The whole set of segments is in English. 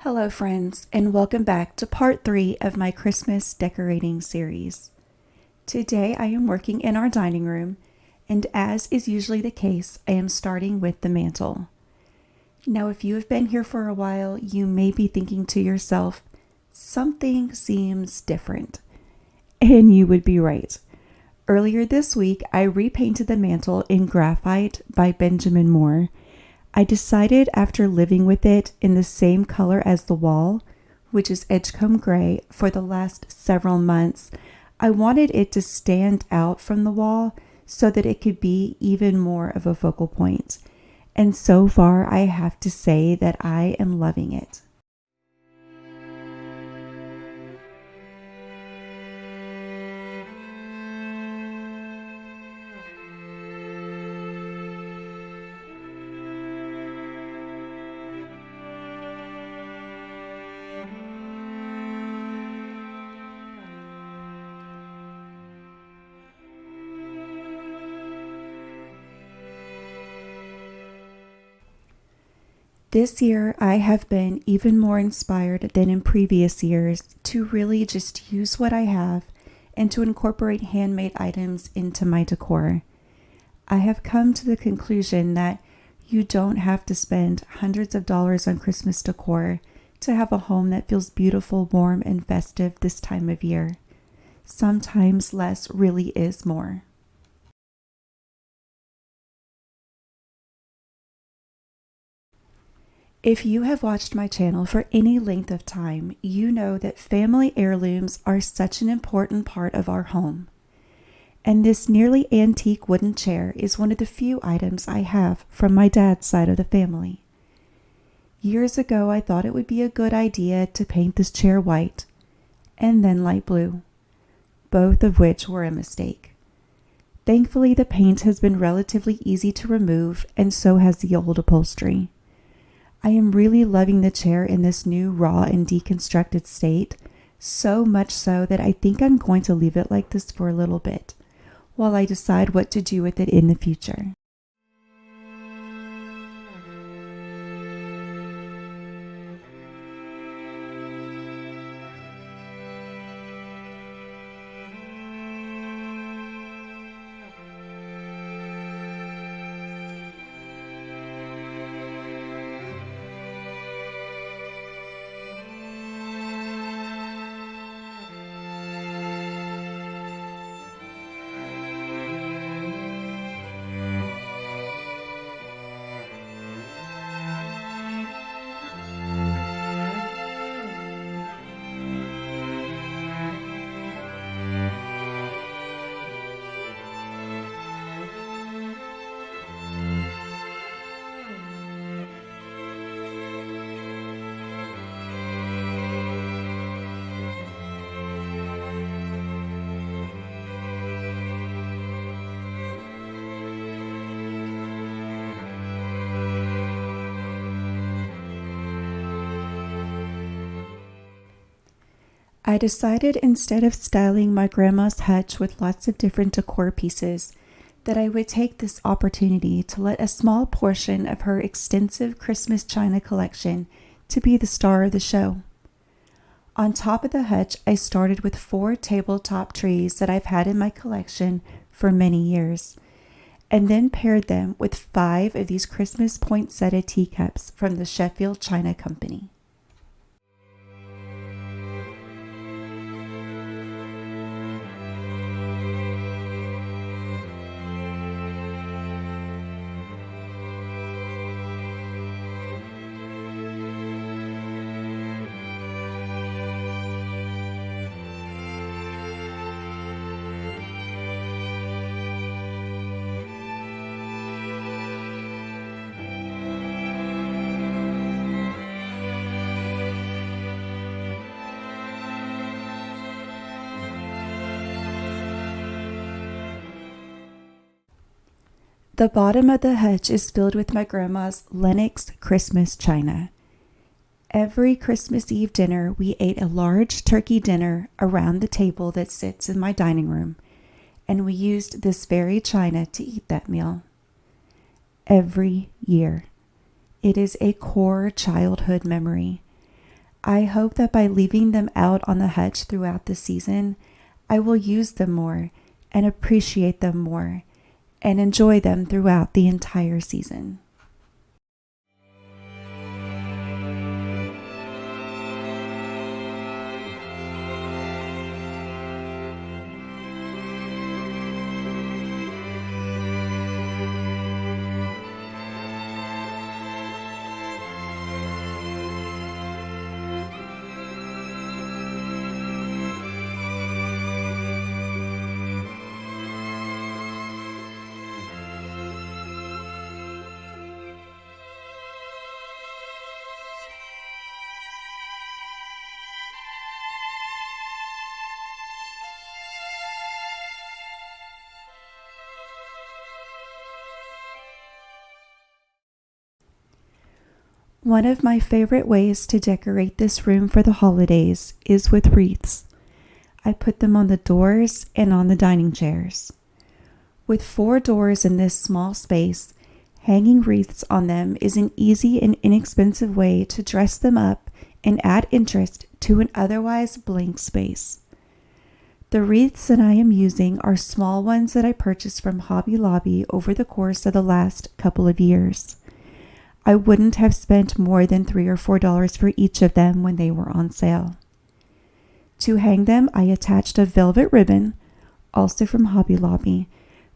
Hello, friends, and welcome back to part 3 of my Christmas decorating series. Today I am working in our dining room, and as is usually the case, I am starting with the mantle. Now, if you have been here for a while, you may be thinking to yourself, something seems different. And you would be right. Earlier this week, I repainted the mantle in graphite by Benjamin Moore. I decided after living with it in the same color as the wall, which is Edgecombe gray, for the last several months, I wanted it to stand out from the wall so that it could be even more of a focal point. And so far, I have to say that I am loving it. This year, I have been even more inspired than in previous years to really just use what I have and to incorporate handmade items into my decor. I have come to the conclusion that you don't have to spend hundreds of dollars on Christmas decor to have a home that feels beautiful, warm, and festive this time of year. Sometimes less really is more. If you have watched my channel for any length of time, you know that family heirlooms are such an important part of our home. And this nearly antique wooden chair is one of the few items I have from my dad's side of the family. Years ago, I thought it would be a good idea to paint this chair white and then light blue, both of which were a mistake. Thankfully, the paint has been relatively easy to remove, and so has the old upholstery. I am really loving the chair in this new raw and deconstructed state, so much so that I think I'm going to leave it like this for a little bit, while I decide what to do with it in the future. I decided instead of styling my grandma's hutch with lots of different decor pieces, that I would take this opportunity to let a small portion of her extensive Christmas china collection to be the star of the show. On top of the hutch, I started with 4 tabletop trees that I've had in my collection for many years, and then paired them with 5 of these Christmas poinsettia teacups from the Sheffield China Company. The bottom of the hutch is filled with my grandma's Lenox Christmas china. Every Christmas Eve dinner, we ate a large turkey dinner around the table that sits in my dining room, and we used this very china to eat that meal. Every year. It is a core childhood memory. I hope that by leaving them out on the hutch throughout the season, I will use them more and appreciate them more and enjoy them throughout the entire season. One of my favorite ways to decorate this room for the holidays is with wreaths. I put them on the doors and on the dining chairs. With 4 doors in this small space, hanging wreaths on them is an easy and inexpensive way to dress them up and add interest to an otherwise blank space. The wreaths that I am using are small ones that I purchased from Hobby Lobby over the course of the last couple of years. I wouldn't have spent more than $3 or $4 for each of them when they were on sale. To hang them, I attached a velvet ribbon, also from Hobby Lobby,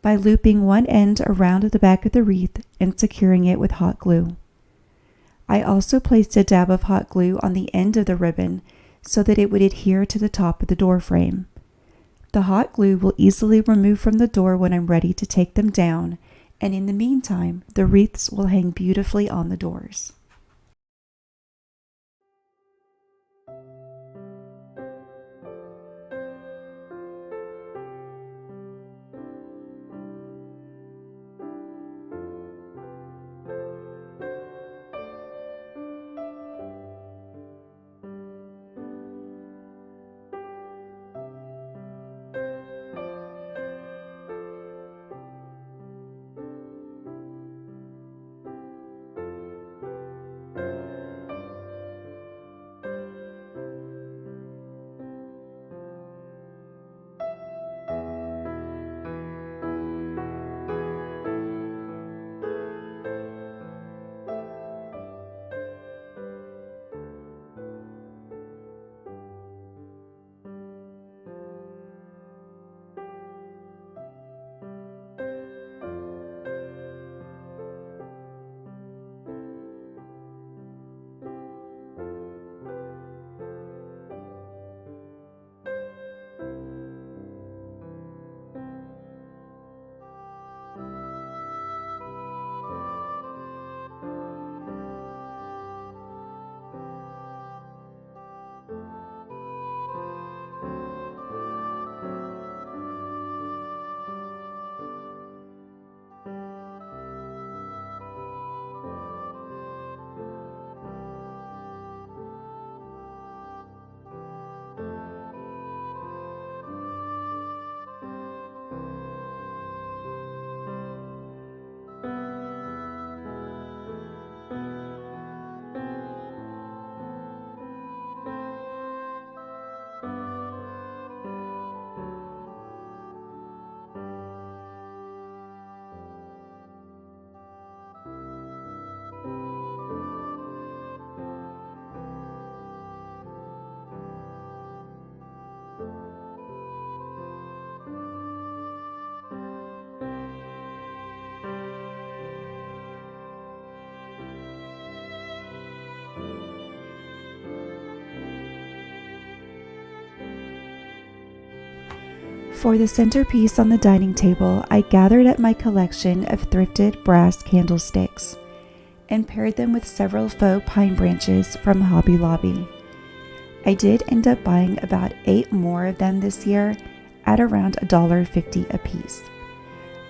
by looping one end around the back of the wreath and securing it with hot glue. I also placed a dab of hot glue on the end of the ribbon so that it would adhere to the top of the door frame. The hot glue will easily remove from the door when I'm ready to take them down, and in the meantime, the wreaths will hang beautifully on the doors. For the centerpiece on the dining table, I gathered up my collection of thrifted brass candlesticks and paired them with several faux pine branches from Hobby Lobby. I did end up buying about 8 more of them this year at around $1.50 a piece.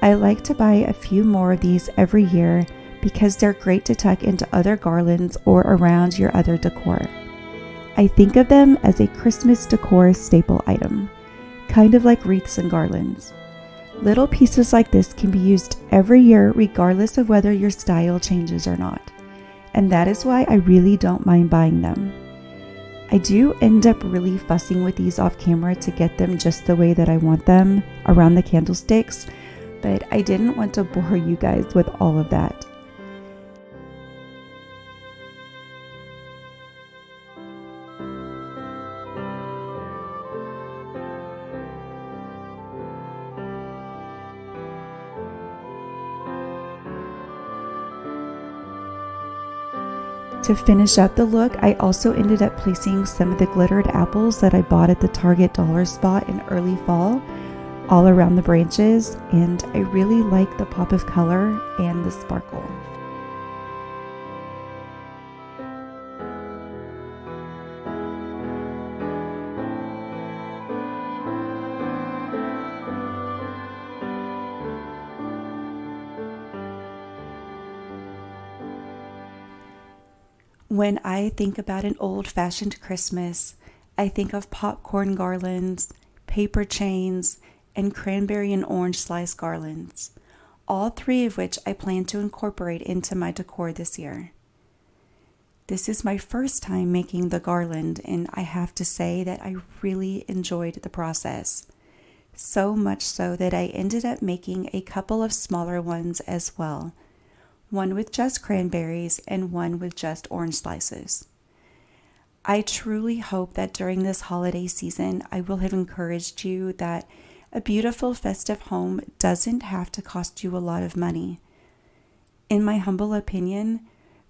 I like to buy a few more of these every year because they're great to tuck into other garlands or around your other decor. I think of them as a Christmas decor staple item, kind of like wreaths and garlands. Little pieces like this can be used every year regardless of whether your style changes or not, and that is why I really don't mind buying them. I do end up really fussing with these off camera to get them just the way that I want them around the candlesticks, but I didn't want to bore you guys with all of that. To finish up the look, I also ended up placing some of the glittered apples that I bought at the Target dollar spot in early fall all around the branches, and I really like the pop of color and the sparkle. When I think about an old-fashioned Christmas, I think of popcorn garlands, paper chains, and cranberry and orange slice garlands, all three of which I plan to incorporate into my decor this year. This is my first time making the garland, and I have to say that I really enjoyed the process. So much so that I ended up making a couple of smaller ones as well. One with just cranberries and one with just orange slices. I truly hope that during this holiday season, I will have encouraged you that a beautiful festive home doesn't have to cost you a lot of money. In my humble opinion,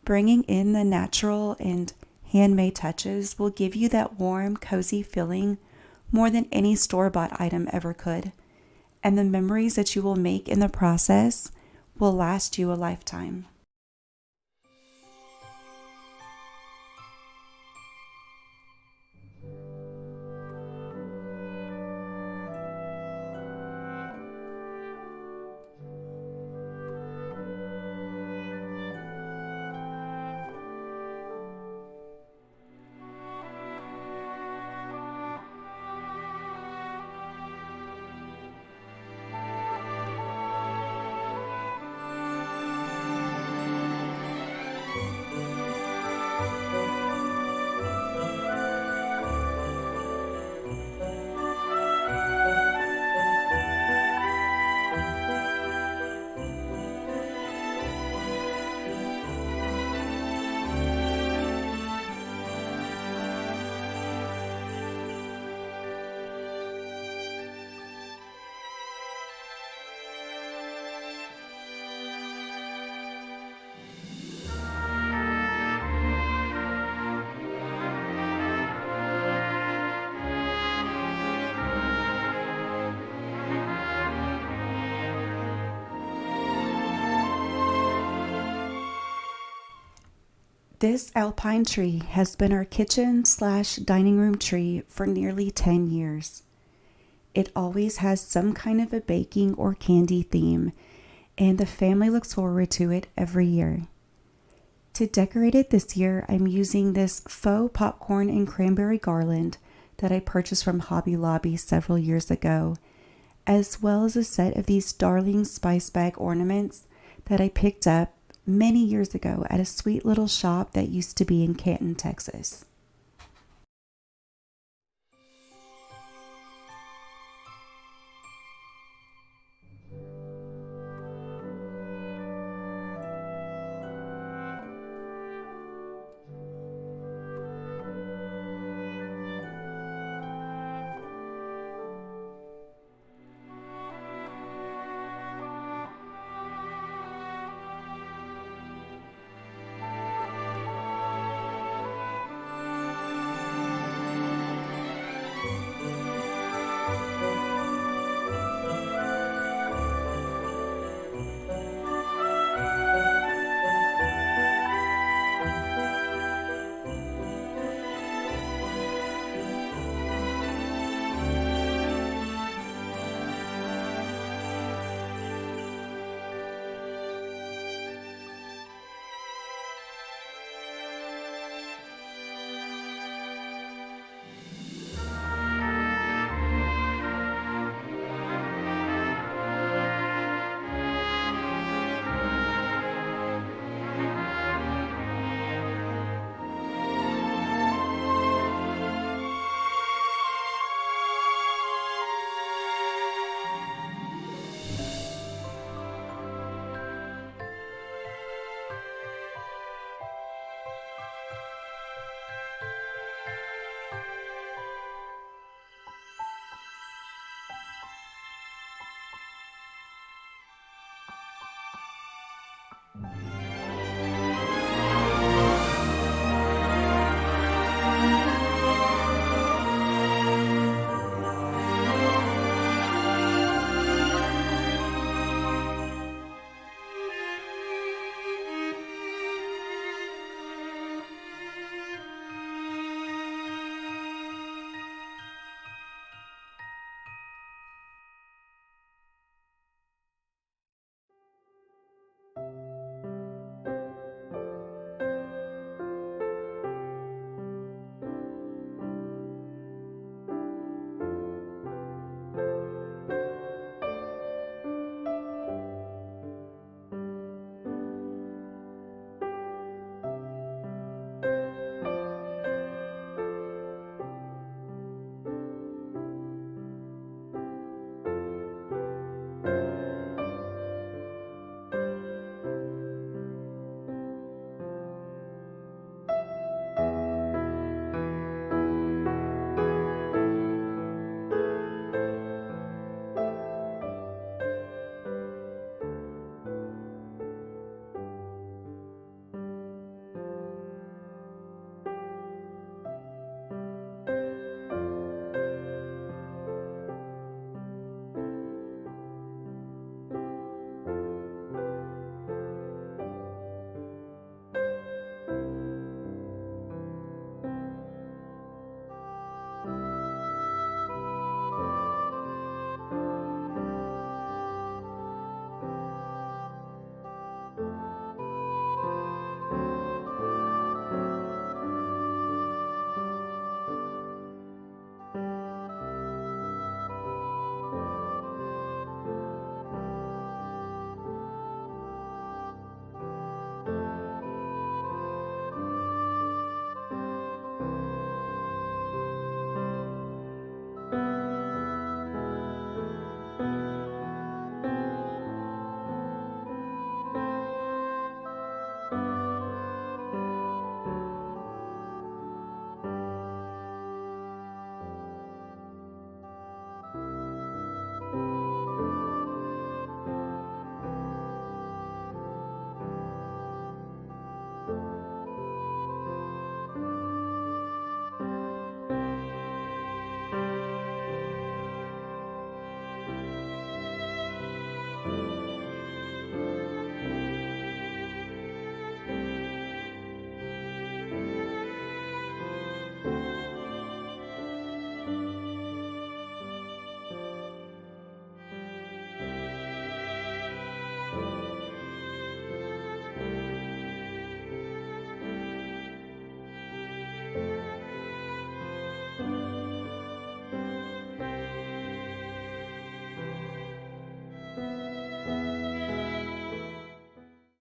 bringing in the natural and handmade touches will give you that warm, cozy feeling more than any store-bought item ever could. And the memories that you will make in the process will last you a lifetime. This alpine tree has been our kitchen/dining room tree for nearly 10 years. It always has some kind of a baking or candy theme, and the family looks forward to it every year. To decorate it this year, I'm using this faux popcorn and cranberry garland that I purchased from Hobby Lobby several years ago, as well as a set of these darling spice bag ornaments that I picked up many years ago at a sweet little shop that used to be in Canton, Texas.